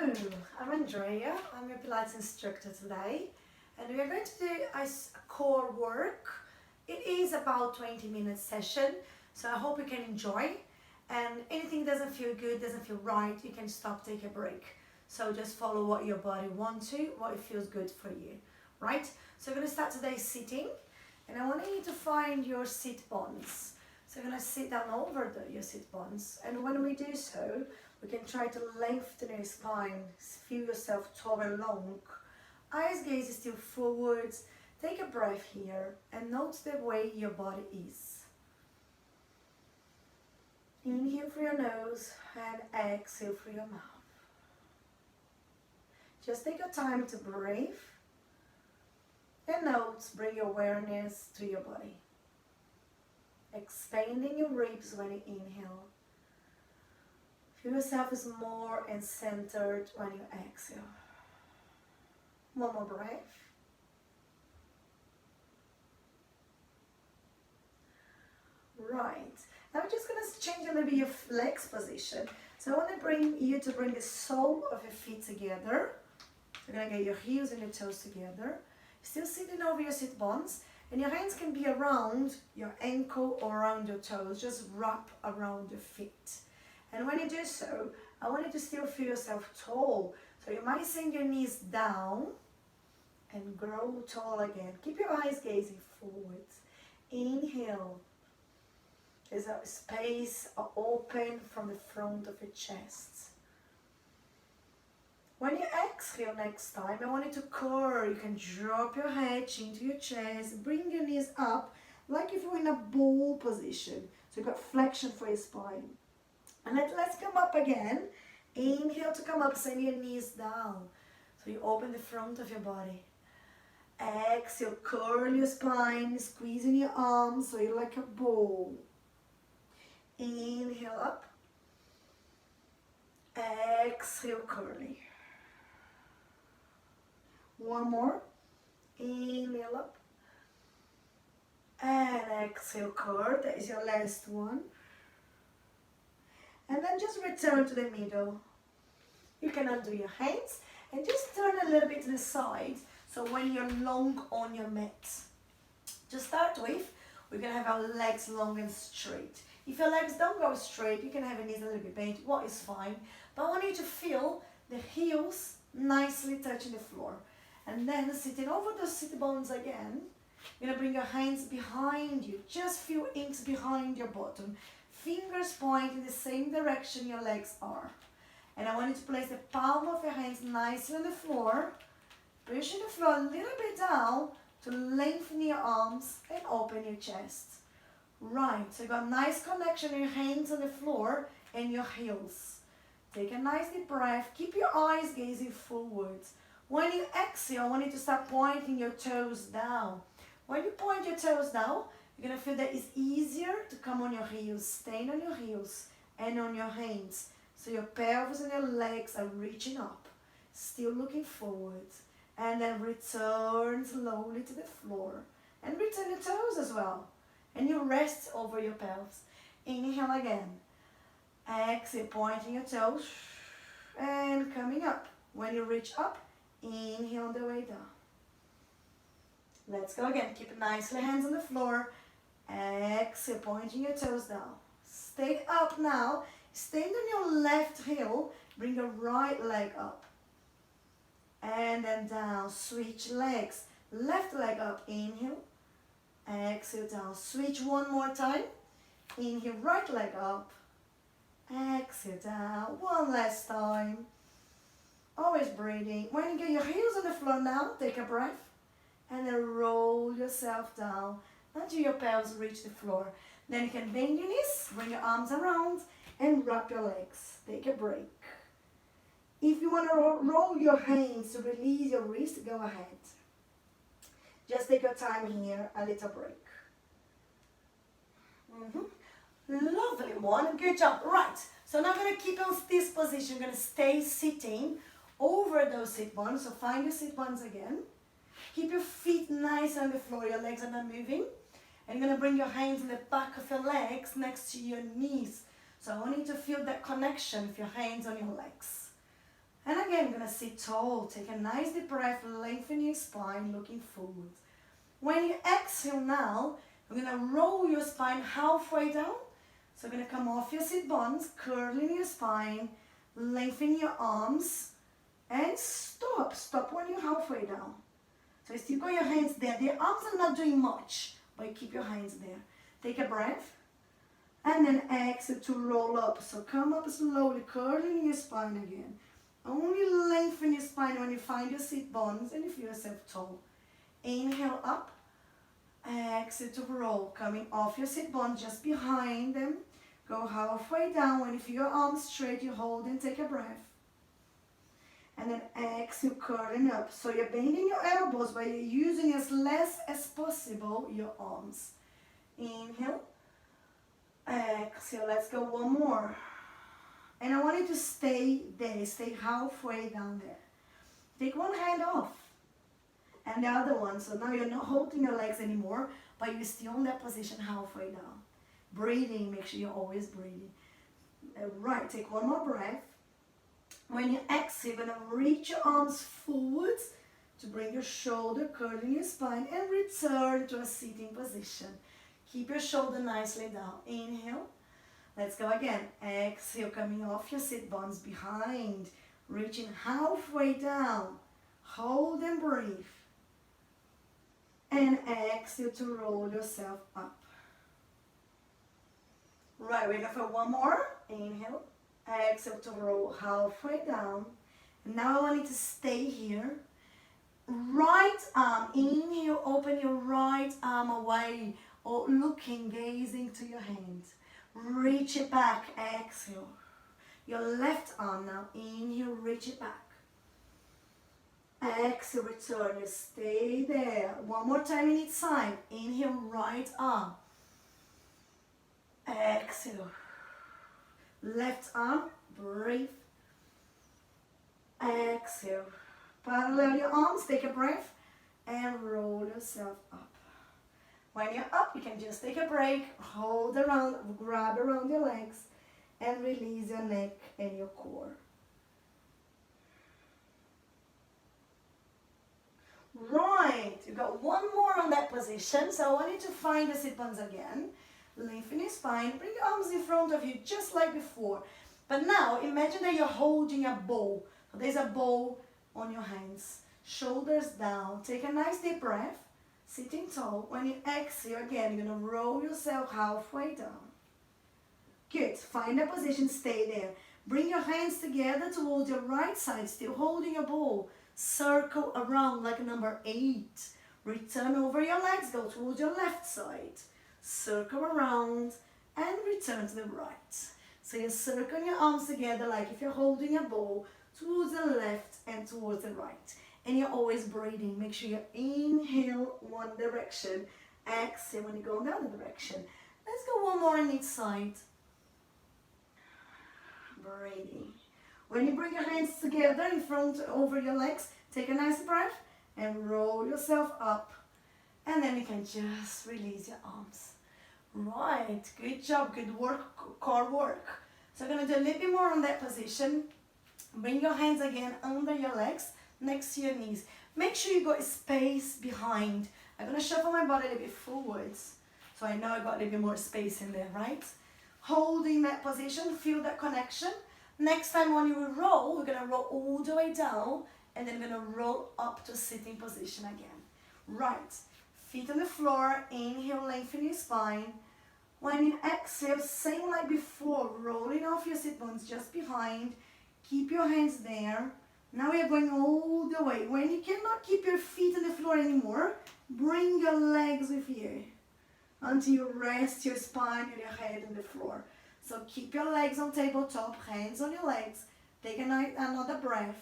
Hello, I'm Andrea. I'm your Pilates instructor today, and we are going to do a core work. It is about 20-minute session, so I hope you can enjoy. And anything doesn't feel good, doesn't feel right, you can stop, take a break. So just follow what your body wants to, what it feels good for you, right? So we're going to start today sitting, and I want you to find your sit bones. So you're going to sit down over your sit bones, and when we do so, we can try to lengthen your spine, feel yourself tall and long. Eyes gaze still forwards. Take a breath here and note the way your body is. Inhale through your nose and exhale through your mouth. Just take your time to breathe and note, bring your awareness to your body. Expanding your ribs when you inhale. Feel yourself is more and centered when you exhale. One more breath. Right. Now we're just going to change a little bit your legs position. So I want to bring you to bring the sole of your feet together. So you're going to get your heels and your toes together. Still sitting over your sit bones. And your hands can be around your ankle or around your toes. Just wrap around your feet. And when you do so, I want you to still feel yourself tall. So you might send your knees down and grow tall again. Keep your eyes gazing forwards. Inhale. There's a space open from the front of your chest. When you exhale next time, I want you to curl. You can drop your head into your chest. Bring your knees up like if you're in a bowl position. So you've got flexion for your spine. And let's come up again. Inhale to come up, send your knees down. So you open the front of your body. Exhale, curl your spine, squeezing your arms so you're like a ball. Inhale up. Exhale, curly. One more. Inhale up. And exhale, curl. That is your last one. And then just return to the middle. You can undo your hands and just turn a little bit to the side. So when you're long on your mat. To start with, we're going to have our legs long and straight. If your legs don't go straight, you can have your knees a little bit bent, what is fine. But I want you to feel the heels nicely touching the floor. And then sitting over those sit bones again, you're going to bring your hands behind you. Just few inches behind your bottom. Fingers point in the same direction your legs are. And I want you to place the palm of your hands nicely on the floor. Pushing the floor a little bit down to lengthen your arms and open your chest. Right, so you got a nice connection, your hands on the floor and your heels. Take a nice deep breath. Keep your eyes gazing forwards. When you exhale, I want you to start pointing your toes down. When you point your toes down, you're going to feel that it's easier to come on your heels, staying on your heels and on your hands. So your pelvis and your legs are reaching up, still looking forward. And then return slowly to the floor. And return your toes as well. And you rest over your pelvis. Inhale again. Exhale, pointing your toes. And coming up. When you reach up, inhale on the way down. Let's go again. Keep nicely hands on the floor. Exhale, pointing your toes down. Stay up now. Stand on your left heel. Bring your right leg up. And then down. Switch legs. Left leg up. Inhale. Exhale down. Switch one more time. Inhale, right leg up. Exhale down. One last time. Always breathing. When you get your heels on the floor now, take a breath. And then roll yourself down until your pelvis reach the floor. Then you can bend your knees, bring your arms around, and wrap your legs. Take a break. If you want to roll your hands to release your wrist, go ahead. Just take your time here, a little break. Lovely one, good job. Right, so now I'm going to keep on this position. I'm going to stay sitting over those sit bones. So find your sit bones again. Keep your feet nice on the floor, your legs are not moving. And you're going to bring your hands in the back of your legs next to your knees. So I want you to feel that connection with your hands on your legs. And again, same, you're gonna sit tall. Take a nice deep breath, lengthen your spine, looking forward. When you exhale now, you're gonna roll your spine halfway down. So you're gonna come off your sit bones, curling your spine, lengthen your arms, and stop. Stop when you're halfway down. So you still got your hands there. The arms are not doing much, but you keep your hands there. Take a breath, and then exhale to roll up. So come up slowly, curling your spine again. Only lengthen your spine when you find your sit bones and you feel yourself tall. Inhale up, exhale to roll. Coming off your sit bones, just behind them. Go halfway down. When you feel your arms straight, you hold and take a breath. And then exhale, curling up. So you're bending your elbows, but you're using as less as possible your arms. Inhale, exhale. Let's go one more. And I want you to stay there, stay halfway down there. Take one hand off and the other one. So now you're not holding your legs anymore, but you're still in that position halfway down. Breathing, make sure you're always breathing. Right, take one more breath. When you exhale, you're gonna reach your arms forwards to bring your shoulder, curling your spine, and return to a sitting position. Keep your shoulder nicely down. Inhale. Let's go again. Exhale, coming off your sit bones behind, reaching halfway down. Hold and breathe. And exhale to roll yourself up. Right, we're going for one more. Inhale. Exhale to roll halfway down. And now I want you to stay here. Right arm, inhale, open your right arm away, or looking, gazing to your hand. Reach it back, exhale. Your left arm now, inhale, reach it back. Exhale, return, you stay there. One more time in each side. Inhale, right arm. Exhale. Left arm, breathe. Exhale. Parallel your arms, take a breath, and roll yourself up. When you're up, you can just take a break, hold around, grab around your legs, and release your neck and your core. Right, you got one more on that position, so I want you to find the sit bones again. Lengthen your spine, bring your arms in front of you just like before. But now, imagine that you're holding a bowl. So there's a bowl on your hands, shoulders down. Take a nice deep breath. Sitting tall. When you exhale again, you're going to roll yourself halfway down. Good. Find a position, stay there. Bring your hands together towards your right side, still holding a bowl. Circle around like number 8. Return over your legs, go towards your left side. Circle around and return to the right. So you're circling your arms together like if you're holding a bowl towards the left and towards the right. And you're always breathing. Make sure you inhale one direction, exhale when you go in the other direction. Let's go one more on each side. Breathing. When you bring your hands together in front over your legs, take a nice breath and roll yourself up. And then you can just release your arms. Right, good job, good work, core work. So I'm going to do a little bit more on that position. Bring your hands again under your legs, next to your knees. Make sure you got space behind. I'm going to shuffle my body a little bit forwards. So I know I got a little bit more space in there, right? Holding that position, feel that connection. Next time when you will roll, we're going to roll all the way down and then we're going to roll up to sitting position again. Right, feet on the floor, inhale, lengthen your spine. When you exhale, same like before, rolling off your sit bones just behind. Keep your hands there. Now we are going all the way. When you cannot keep your feet on the floor anymore, bring your legs with you until you rest your spine and your head on the floor. So keep your legs on tabletop, hands on your legs. Take another breath.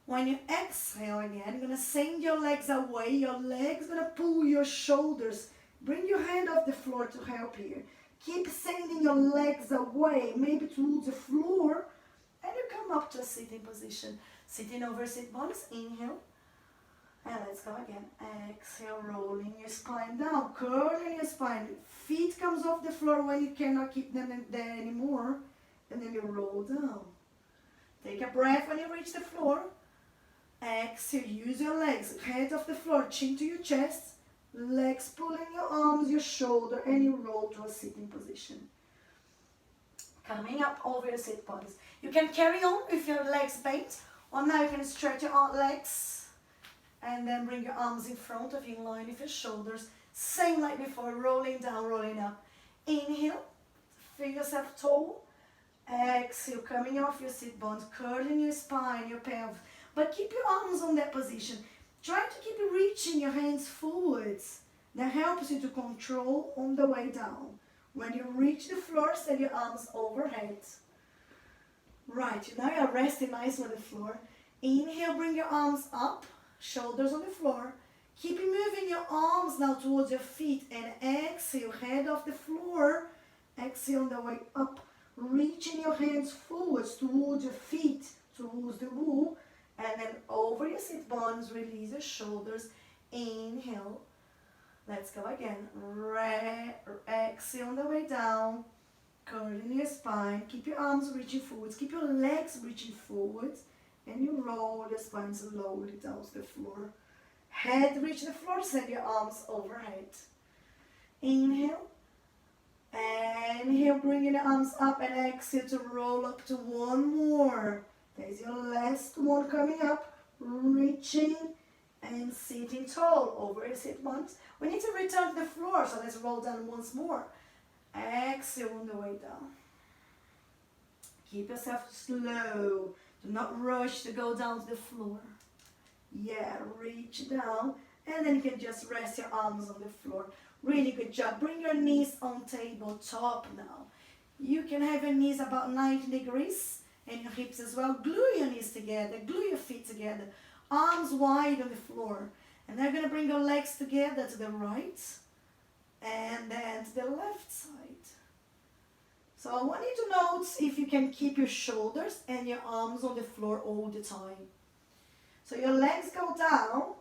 When you exhale again, you're going to send your legs away. Your legs going to pull your shoulders. Bring your hand off the floor to help you. Keep sending your legs away, maybe towards the floor. And you come up to a sitting position. Sitting over sit bones, inhale. And let's go again. Exhale, rolling your spine down, curling your spine. Feet comes off the floor when you cannot keep them there anymore. And then you roll down. Take a breath when you reach the floor. Exhale, use your legs, head off the floor, chin to your chest, legs pulling your arms, your shoulder, and you roll to a sitting position. Coming up over your sit bones. You can carry on with your legs bent, or now you can stretch your legs and then bring your arms in front of you in line with your shoulders. Same like before, rolling down, rolling up. Inhale, feel yourself tall. Exhale, coming off your sit bones, curling your spine, your pelvis. But keep your arms on that position. Try to keep reaching your hands forwards. That helps you to control on the way down. When you reach the floor, send your arms overhead. Right, now you're resting nicely on the floor. Inhale, bring your arms up, shoulders on the floor. Keep moving your arms now towards your feet, and exhale, head off the floor. Exhale on the way up, reaching your hands forwards towards your feet, towards the wall, and then over your sit bones, release your shoulders. Inhale. Let's go again. Exhale on the way down, curling your spine. Keep your arms reaching forwards, keep your legs reaching forwards, and you roll your spine slowly down to the floor. Head reach the floor, send your arms overhead. Inhale. Inhale, bringing the arms up, and exhale to roll up to one more. There's your last one coming up, reaching and sitting tall over your sit bones. We need to return to the floor, so let's roll down once more. Exhale on the way down. Keep yourself slow. Do not rush to go down to the floor. Yeah, reach down, and then you can just rest your arms on the floor. Really good job. Bring your knees on tabletop now. You can have your knees about 90 degrees and your hips as well. Glue your knees together, glue your feet together. Arms wide on the floor. And then you're going to bring your legs together to the right and then to the left side. So I want you to note if you can keep your shoulders and your arms on the floor all the time. So your legs go down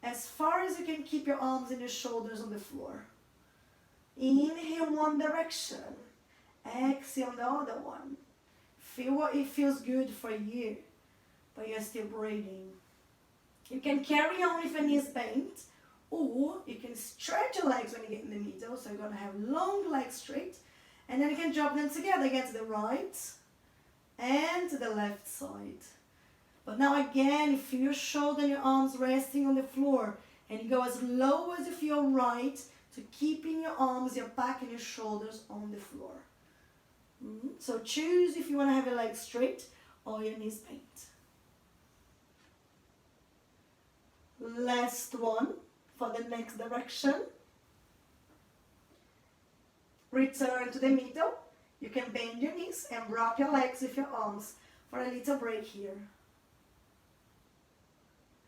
as far as you can keep your arms and your shoulders on the floor. Inhale one direction. Exhale the other one. Feel what it feels good for you, but you're still breathing. You can carry on with your knees bent, or you can stretch your legs when you get in the middle. So you're going to have long legs straight, and then you can drop them together again to the right and to the left side. But now again, you feel your shoulder and your arms resting on the floor, and you go as low as you feel right to keeping your arms, your back and your shoulders on the floor. So choose if you want to have your legs straight or your knees bent. Last one for the next direction. Return to the middle. You can bend your knees and wrap your legs with your arms for a little break here.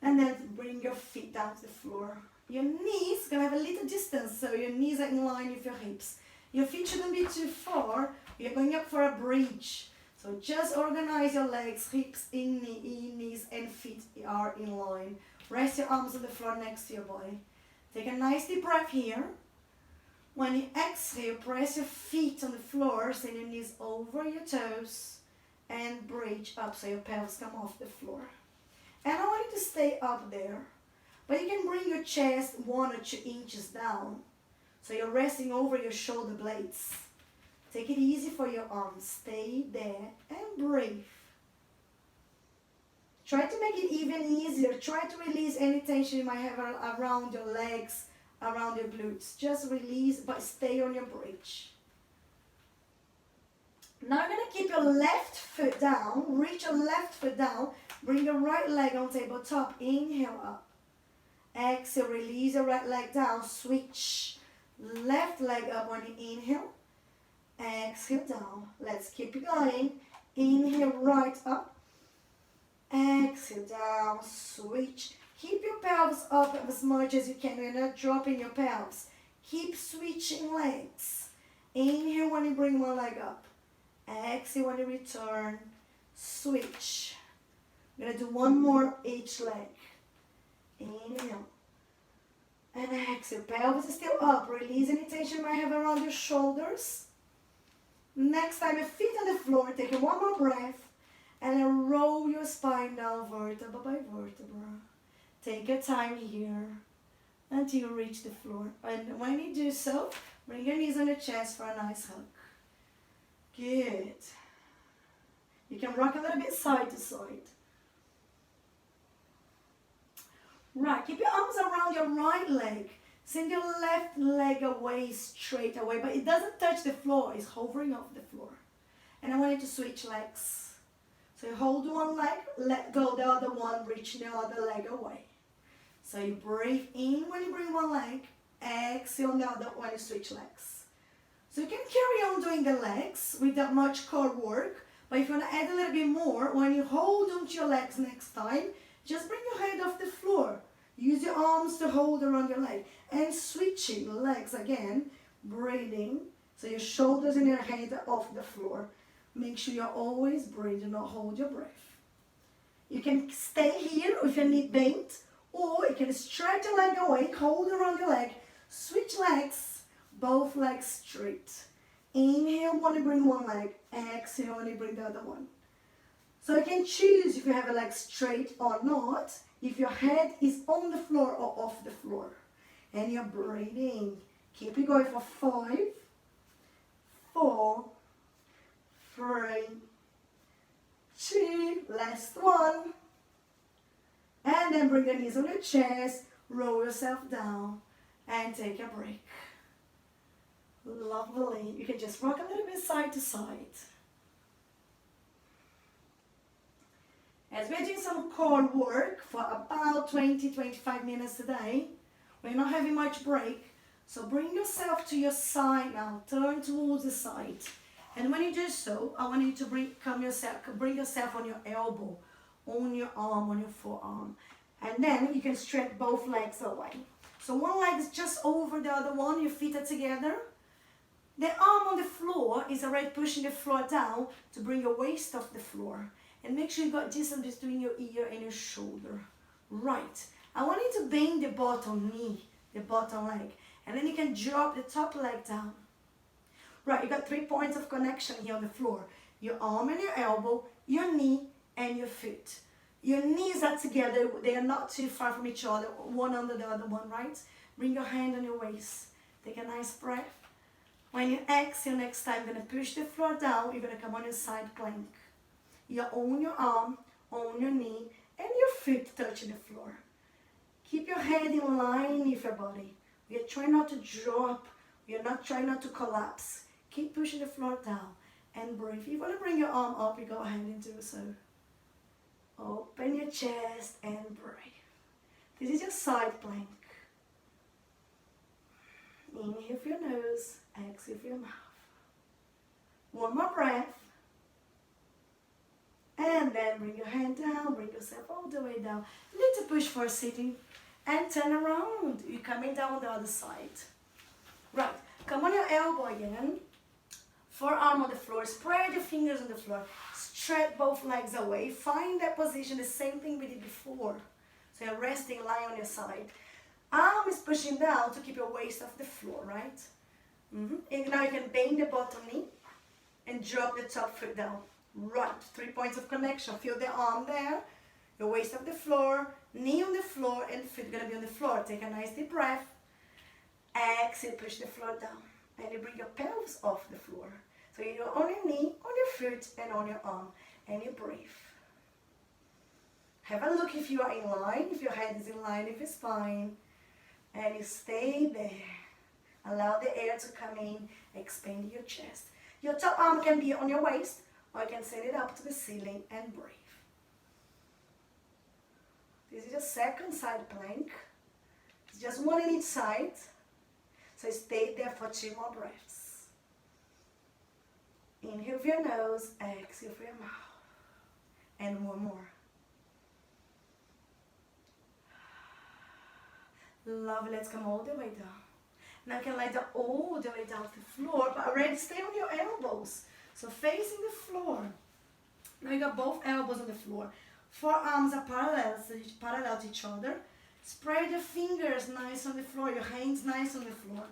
And then bring your feet down to the floor. Your knees are going to have a little distance, so your knees are in line with your hips. Your feet shouldn't be too far. You're going up for a bridge. So just organize your legs, hips, knees and feet are in line. Rest your arms on the floor next to your body. Take a nice deep breath here. When you exhale, press your feet on the floor, send your knees over your toes and bridge up so your pelvis come off the floor. And I want you to stay up there, but you can bring your chest 1 or 2 inches down. So you're resting over your shoulder blades. Take it easy for your arms. Stay there and breathe. Try to make it even easier. Try to release any tension you might have around your legs, around your glutes. Just release, but stay on your bridge. Now you're going to keep your left foot down. Reach your left foot down. Bring your right leg on tabletop. Inhale up. Exhale, release your right leg down. Switch. Left leg up when you inhale. Exhale down. Let's keep it going. Inhale right up. Exhale down. Switch. Keep your pelvis up as much as you can. You're not dropping your pelvis. Keep switching legs. Inhale when you bring one leg up. Exhale when you return. Switch. I'm going to do one more each leg. Inhale. And exhale. Pelvis is still up. Release any tension you might have around your shoulders. Next time, your feet on the floor. Take one more breath. And then roll your spine down vertebra by vertebra. Take your time here until you reach the floor. And when you do so, bring your knees on your chest for a nice hug. Good. You can rock a little bit side to side. Right, keep your arms around your right leg. Send your left leg away, straight away, but it doesn't touch the floor, it's hovering off the floor. And I want you to switch legs. So you hold one leg, let go the other one, reach the other leg away. So you breathe in when you bring one leg, exhale the other when you switch legs. So you can carry on doing the legs without much core work, but if you want to add a little bit more, when you hold onto your legs next time, just bring your head off the floor. Use your arms to hold around your leg. And switching legs again, breathing. So your shoulders and your head are off the floor. Make sure you're always breathing, not hold your breath. You can stay here if your knee bent, or you can stretch your leg away, hold around your leg, switch legs, both legs straight. Inhale when you bring one leg, exhale when you bring the other one. So you can choose if you have a leg straight or not, if your head is on the floor or off the floor. And you're breathing. Keep it going for 5, 4, 3, 2, last one. And then bring the knees on your chest, roll yourself down, and take a break. Lovely. You can just rock a little bit side to side. As we're doing some core work for about 20-25 minutes today, we're not having much break, so bring yourself to your side now, turn towards the side. And when you do so, I want you to bring yourself on your elbow, on your arm, on your forearm. And then you can stretch both legs away. So one leg is just over the other one, your feet are together. The arm on the floor is already pushing the floor down to bring your waist off the floor. And make sure you got distance between your ear and your shoulder. Right. I want you to bend the bottom knee, the bottom leg. And then you can drop the top leg down. Right, you got 3 points of connection here on the floor. Your arm and your elbow, your knee and your foot. Your knees are together. They are not too far from each other, one under the other one, right? Bring your hand on your waist. Take a nice breath. When you exhale next time, you're going to push the floor down. You're going to come on your side plank. You're on your arm, on your knee, and your feet touching the floor. Keep your head in line with your body. We are trying not to drop. We are not trying not to collapse. Keep pushing the floor down and breathe. If you want to bring your arm up, you go ahead and do so. Open your chest and breathe. This is your side plank. Inhale through your nose, exhale through your mouth. One more breath. And then bring your hand down, bring yourself all the way down. Little push for sitting and turn around. You're coming down on the other side. Right, come on your elbow again. Forearm on the floor, spread your fingers on the floor. Stretch both legs away. Find that position, the same thing we did before. So you're resting, lying on your side. Arm is pushing down to keep your waist off the floor, right? And now you can bend the bottom knee and drop the top foot down. Right, 3 points of connection. Feel the arm there, your waist off the floor, knee on the floor, and feet gonna be on the floor. Take a nice deep breath. Exhale, push the floor down. And you bring your pelvis off the floor. So you're on your knee, on your foot, and on your arm. And you breathe. Have a look if you are in line, if your head is in line with your spine. And you stay there. Allow the air to come in, expand your chest. Your top arm can be on your waist, or you can send it up to the ceiling and breathe. This is your second side plank. It's just one on each side. So stay there for 2 more breaths. Inhale through your nose, exhale through your mouth. And one more. Lovely, let's come all the way down. Now you can lie down all the way down to the floor, but already stay on your elbows. So facing the floor. Now you got both elbows on the floor. Forearms are parallel to each other. Spread your fingers nice on the floor, your hands nice on the floor.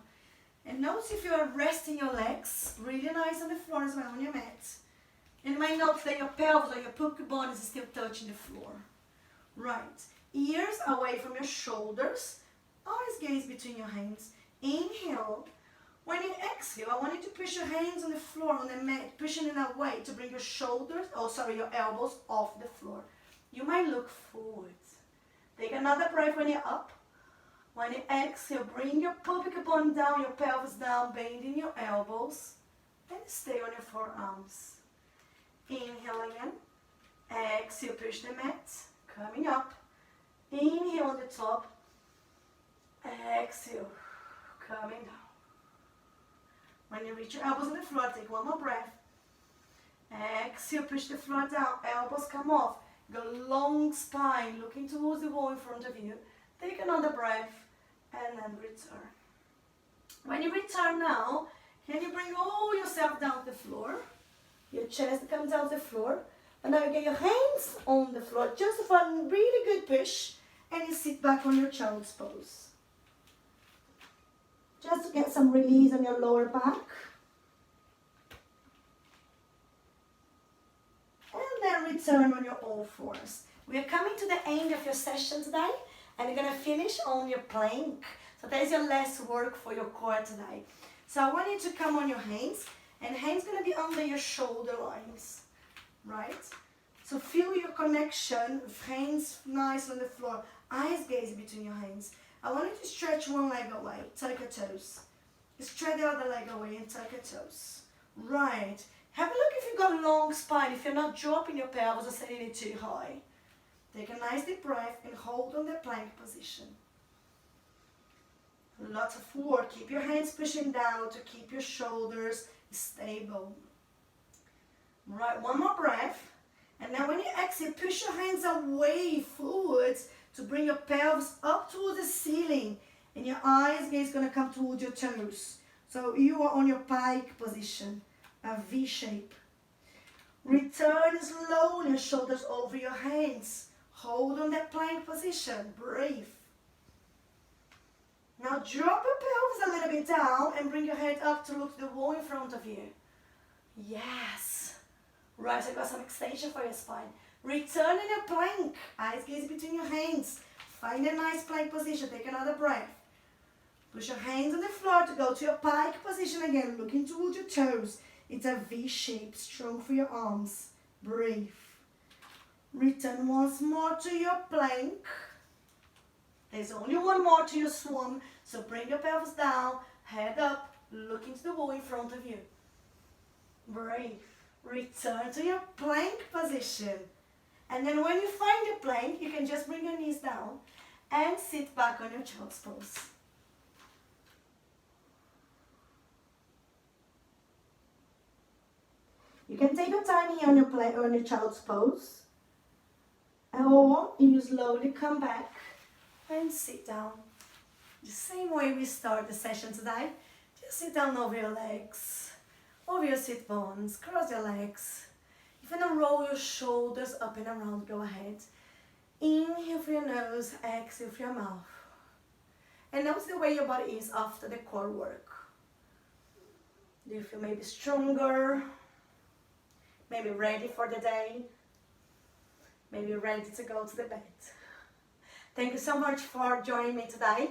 And notice if you are resting your legs really nice on the floor as well, on your mat. You might notice that your pelvis or your pubic bone is still touching the floor. Right. Ears away from your shoulders. Eyes gaze between your hands. Inhale. When you exhale, I want you to push your hands on the floor, on the mat, pushing in a way to bring your your elbows off the floor. You might look forward. Take another breath when you're up. When you exhale, bring your pubic bone down, your pelvis down, bending your elbows, and stay on your forearms. Inhale again. Exhale, push the mat, coming up. Inhale on the top. Exhale, coming down. When you reach your elbows on the floor, take one more breath. Exhale, push the floor down, elbows come off. Go long spine, looking towards the wall in front of you. Take another breath and then return. When you return now, can you bring all yourself down to the floor? Your chest comes down to the floor. And now you get your hands on the floor, just for a really good push, and you sit back on your child's pose. Just to get some release on your lower back. And then return on your all fours. We are coming to the end of your session today, and you're going to finish on your plank. So there's your last work for your core today. So I want you to come on your hands, and hands going to be under your shoulder lines. Right? So feel your connection, hands nice on the floor, eyes gaze between your hands. I want you to stretch one leg away, tuck your toes. Stretch the other leg away and tuck your toes. Right. Have a look if you've got a long spine, if you're not dropping your pelvis or setting it too high. Take a nice deep breath and hold on the plank position. Lots of work. Keep your hands pushing down to keep your shoulders stable. Right, one more breath. And now when you exhale, push your hands away forwards to bring your pelvis up towards the ceiling. And your eyes gaze going to come towards your toes. So you are on your pike position, a V shape. Return slowly, your shoulders over your hands. Hold on that plank position. Breathe. Now drop your pelvis a little bit down and bring your head up to look to the wall in front of you. Yes. Right, so I've got some extension for your spine. Return in your plank. Eyes gaze between your hands. Find a nice plank position. Take another breath. Push your hands on the floor to go to your pike position again, looking towards your toes. It's a V shape, strong for your arms. Breathe. Return once more to your plank. There's only one more to your swan, so bring your pelvis down, head up, looking to the wall in front of you. Breathe. Return to your plank position. And then when you find your plank, you can just bring your knees down and sit back on your child's pose. You can take your time here on your child's pose. Or you slowly come back and sit down. The same way we start the session today. Just sit down over your legs, over your sit bones, cross your legs. If you want to roll your shoulders up and around, go ahead. Inhale through your nose, exhale through your mouth. And notice the way your body is after the core work. Do you feel maybe stronger? Maybe ready for the day? Maybe ready to go to the bed? Thank you so much for joining me today.